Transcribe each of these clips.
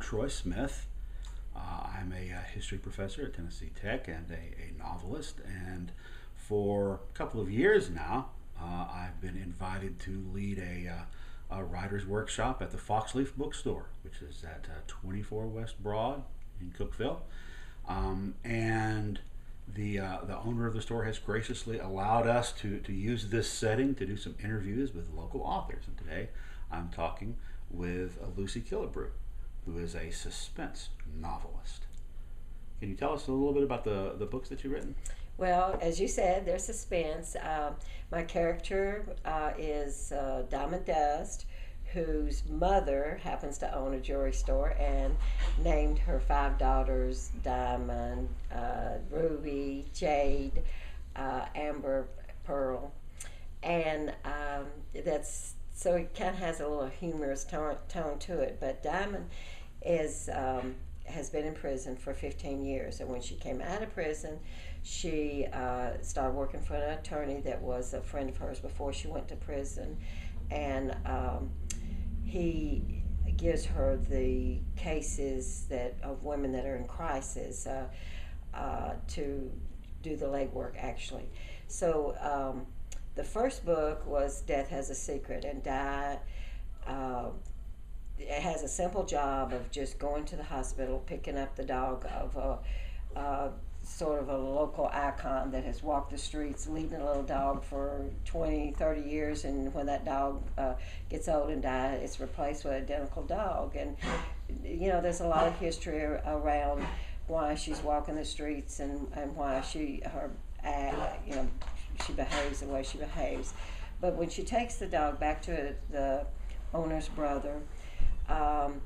Troy Smith. I'm a history professor at Tennessee Tech and a novelist. And for a couple of years now, I've been invited to lead a writer's workshop at the Foxleaf bookstore, which is at 24 West Broad in Cookeville. And the owner of the store has graciously allowed us to use this setting to do some interviews with local authors. And today I'm talking with Lucy Killebrew, who is a suspense novelist. Can you tell us a little bit about the books that you've written? Well, as you said, there's suspense. My character is Diamond Dust, whose mother happens to own a jewelry store and named her 5 daughters Diamond, Ruby, Jade, Amber, Pearl. And that's so it kind of has a little humorous tone to it. But Diamond is has been in prison for 15 years, and when she came out of prison, she started working for an attorney that was a friend of hers before she went to prison, and he gives her the cases of women that are in crisis to do the legwork, actually. So the first book was Death Has a Secret, and Di has a simple job of just going to the hospital, picking up the dog of a sort of a local icon that has walked the streets leading a little dog for 20, 30 years, and when that dog gets old and dies, it's replaced with an identical dog. And there's a lot of history around why she's walking the streets and why she behaves the way she behaves. But when she takes the dog back to the owner's brother,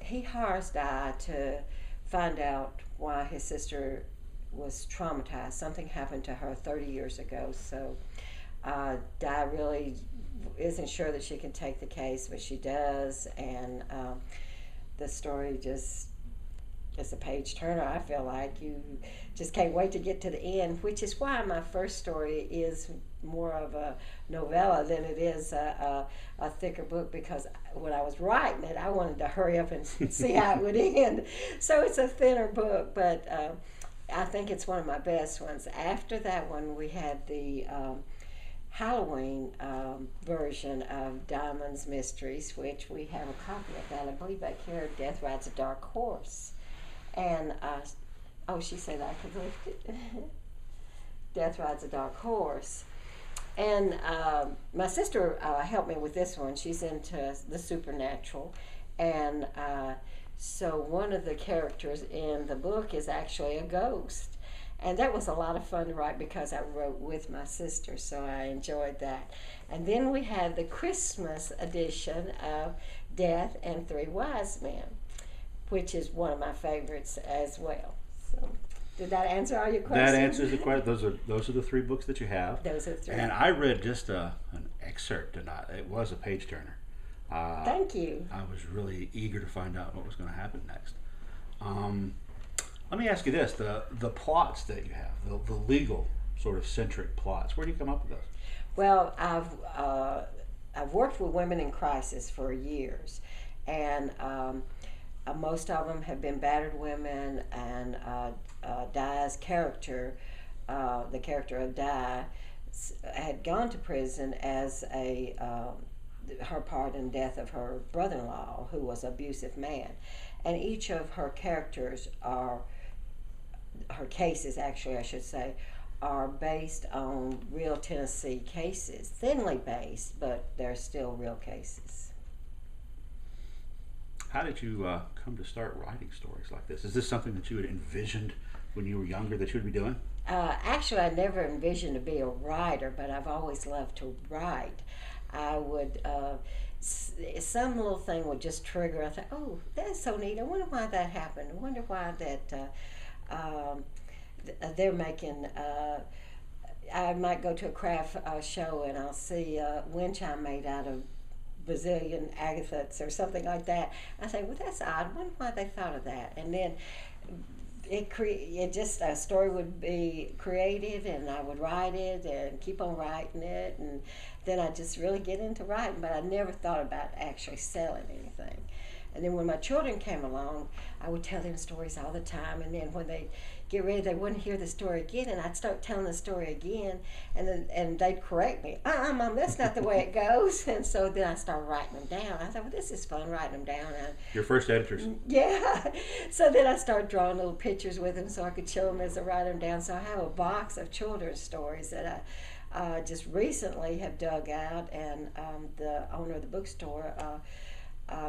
he hires Di to find out why his sister was traumatized. Something happened to her 30 years ago. So Di really isn't sure that she can take the case, but she does. And the story just is a page turner. I feel like you just can't wait to get to the end, which is why my first story is more of a novella than it is a thicker book, because when I was writing it, I wanted to hurry up and see how it would end. So it's a thinner book, but I think it's one of my best ones. After that one, we had the Halloween version of Diamond's Mysteries, which we have a copy of that, I believe, back here. Death Rides a Dark Horse. And, she said I could lift it. Death Rides a Dark Horse. And my sister helped me with this one. She's into the supernatural. And so one of the characters in the book is actually a ghost. And that was a lot of fun to write because I wrote with my sister, so I enjoyed that. And then we had the Christmas edition of Death and Three Wise Men, which is one of my favorites as well. So, did that answer all your questions? That answers the question. Those are the 3 books that you have. Those are 3. And I read just an excerpt tonight. It was a page turner. Thank you. I was really eager to find out what was going to happen next. Let me ask you this: the plots that you have, the legal sort of centric plots. Where do you come up with those? Well, I've worked with women in crisis for years, and most of them have been battered women, and Di's character, the character of Di, had gone to prison as her part in the death of her brother-in-law, who was an abusive man. And each of her characters her cases actually, I should say, are based on real Tennessee cases, thinly based, but they're still real cases. How did you come to start writing stories like this? Is this something that you had envisioned when you were younger that you would be doing? Actually, I never envisioned to be a writer, but I've always loved to write. I would, some little thing would just trigger. I thought, oh, that's so neat. I wonder why that happened. I wonder why that they're making, I might go to a craft show and I'll see a wind chime made out of Brazilian agathits or something like that. I say, well, that's odd. I wonder why they thought of that. And then it just, a story would be created, and I would write it and keep on writing it, and then I just really get into writing. But I never thought about actually selling anything. And then when my children came along, I would tell them stories all the time. And then when they get ready, they wouldn't hear the story again, and I'd start telling the story again, and they'd correct me. Mom, that's not the way it goes. And so then I started writing them down. I thought, well, this is fun writing them down. Your first editors. Yeah. So then I started drawing little pictures with them so I could show them as I write them down. So I have a box of children's stories that I just recently have dug out, and the owner of the bookstore,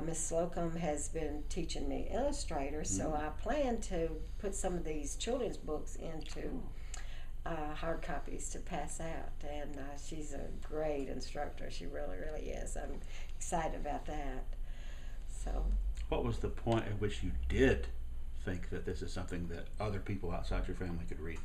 Miss Slocum, has been teaching me illustrator, so I plan to put some of these children's books into hard copies to pass out, and she's a great instructor. She really, really is. I'm excited about that. So, what was the point at which you did think that this is something that other people outside your family could read?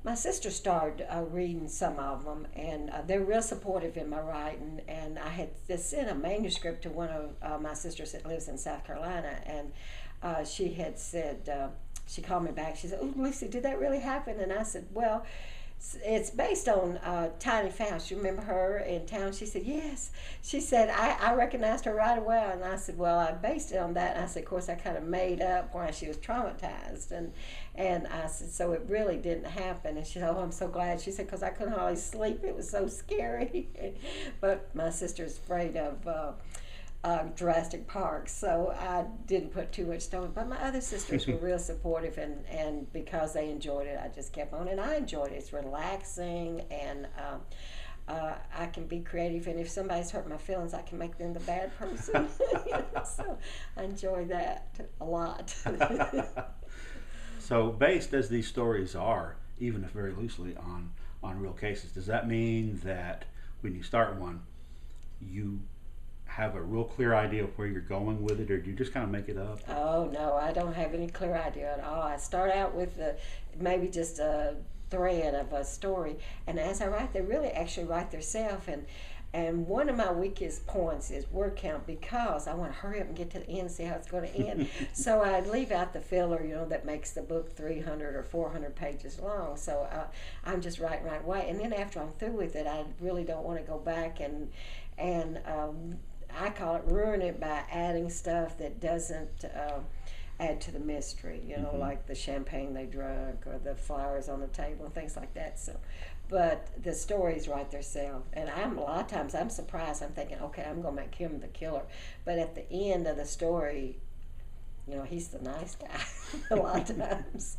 My sister started reading some of them, and they're real supportive in my writing. And I had sent a manuscript to one of my sisters that lives in South Carolina, and she had said, she called me back. She said, "Oh, Lucy, did that really happen?" And I said, "Well, it's based on Tiny Faust. You remember her in town?" She said, "Yes." She said, I recognized her right away. And I said, "Well, I based it on that." And I said, "Of course, I kind of made up why she was traumatized." And I said, "So it really didn't happen." And she said, "Oh, I'm so glad." She said, "Because I couldn't hardly sleep. It was so scary." But my sister's afraid of Jurassic Park, so I didn't put too much stone. But my other sisters were real supportive, and because they enjoyed it, I just kept on, and I enjoyed it. It's relaxing, and I can be creative, and if somebody's hurt my feelings, I can make them the bad person. So I enjoy that a lot. So based as these stories are, even if very loosely on real cases, does that mean that when you start one, you have a real clear idea of where you're going with it, or do you just kind of make it up? Oh no, I don't have any clear idea at all. I start out with maybe just a thread of a story, and as I write, they really actually write themselves. And one of my weakest points is word count, because I want to hurry up and get to the end and see how it's going to end. So I leave out the filler, that makes the book 300 or 400 pages long. So I'm just writing right away, and then after I'm through with it, I really don't want to go back and I call it ruin it by adding stuff that doesn't add to the mystery, like the champagne they drank or the flowers on the table and things like that. So, but the stories write themselves, and a lot of times I'm surprised. I'm thinking, okay, I'm gonna make him the killer, but at the end of the story, he's the nice guy. A lot of times.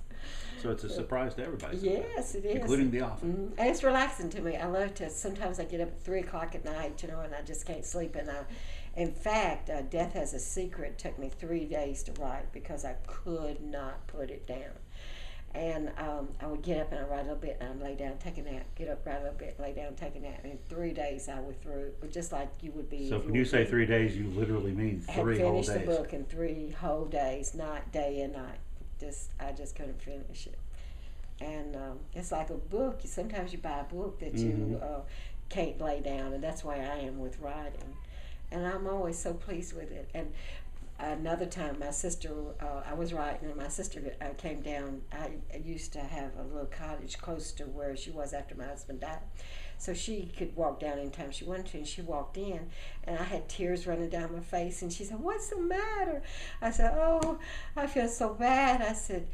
So it's a surprise to everybody. Yes, it is. Including the author. And it's relaxing to me. I love to, sometimes I get up at 3 o'clock at night, and I just can't sleep. And in fact, Death Has a Secret took me 3 days to write because I could not put it down. And I would get up and I'd write a little bit, and I'd lay down, take a nap, get up, write a little bit, lay down, take a nap. And in 3 days I was through, just like you would be. So when you say 3 days, you literally mean 3 whole days. I finished the book in 3 whole days, not day and night. I just couldn't finish it. And it's like a book. Sometimes you buy a book that you can't lay down, and that's why I am with writing. And I'm always so pleased with it. And another time, my sister, I was writing, and my sister came down. I used to have a little cottage close to where she was after my husband died. So she could walk down anytime she wanted to, and she walked in, and I had tears running down my face, and she said, "What's the matter?" I said, "Oh, I feel so bad." I said,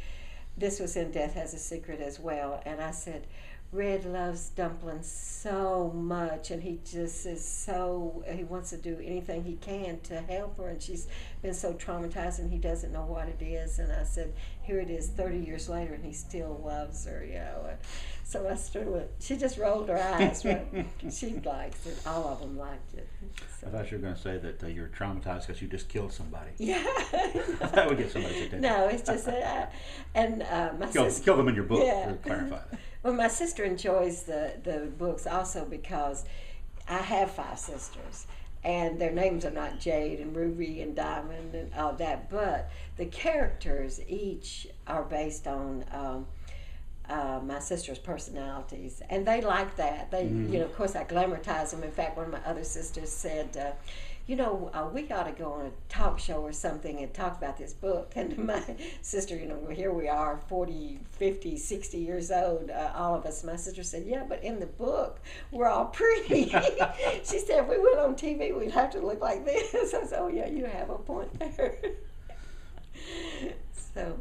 this was in Death Has a Secret as well, and I said, "Red loves dumplings so much, and he just he wants to do anything he can to help her, and she's been so traumatized, and he doesn't know what it is." And I said, here it is 30 years later, and he still loves her, So I started, she just rolled her eyes, right? She likes it. All of them liked it. So. I thought you were going to say that you were traumatized because you just killed somebody. Yeah. That would get somebody's attention. No, it's just that my sister... Kill them in your book, to clarify that. Well, my sister enjoys the books also because I have 5 sisters, and their names are not Jade and Ruby and Diamond and all that, but the characters each are based on my sister's personalities, and they like that. They, of course, I glamorize them. In fact, one of my other sisters said, we ought to go on a talk show or something and talk about this book. And my sister, here we are, 40, 50, 60 years old, all of us. My sister said, yeah, but in the book, we're all pretty. She said, if we went on TV, we'd have to look like this. I said, oh, yeah, you have a point there. So,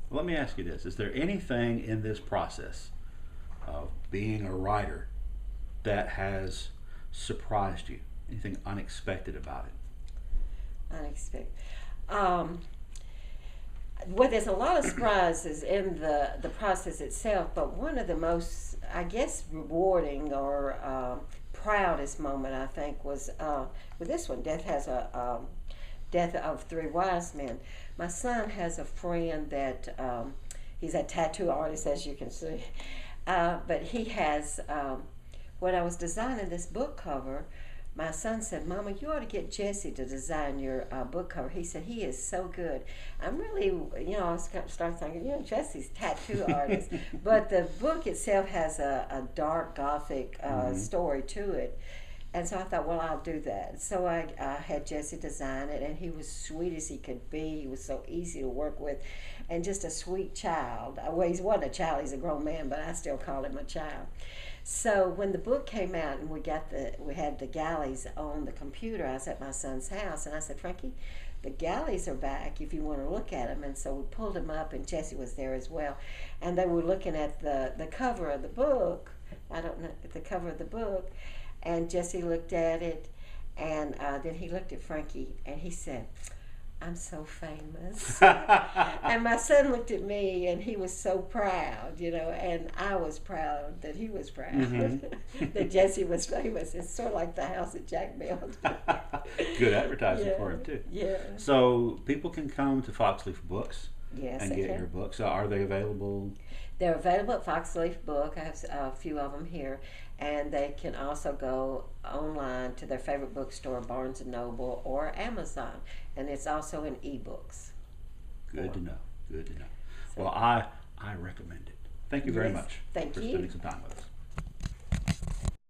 let me ask you this. Is there anything in this process of being a writer that has surprised you? Anything unexpected about it? Unexpected. Well, there's a lot of surprises in the process itself, but one of the most, I guess, rewarding or proudest moment, I think, was with this one. Death of Three Wise Men. My son has a friend that he's a tattoo artist, as you can see, but he has. When I was designing this book cover, my son said, Mama, you ought to get Jesse to design your book cover. He said, he is so good. I'm really, I started thinking, Jesse's a tattoo artist. But the book itself has a dark Gothic story to it. And so I thought, well, I'll do that. So I had Jesse design it, and he was sweet as he could be. He was so easy to work with, and just a sweet child. Well, he wasn't a child, he's a grown man, but I still call him a child. So when the book came out and we had the galleys on the computer, I was at my son's house, and I said, Frankie, the galleys are back if you want to look at them. And so we pulled them up, and Jesse was there as well. And they were looking at the cover of the book. I don't know, the cover of the book. And Jesse looked at it, and then he looked at Frankie, and he said, I'm so famous. And my son looked at me, and he was so proud, and I was proud that he was proud that Jesse was famous. It's sort of like the house that Jack built. Good advertising for him, too. Yeah. So people can come to Foxleaf Books and get your books. Are they available? They're available at Foxleaf Book. I have a few of them here. And they can also go online to their favorite bookstore, Barnes & Noble or Amazon. And it's also in ebooks. Good to know. Good to know. So, well, I recommend it. Thank you very much for spending some time with us.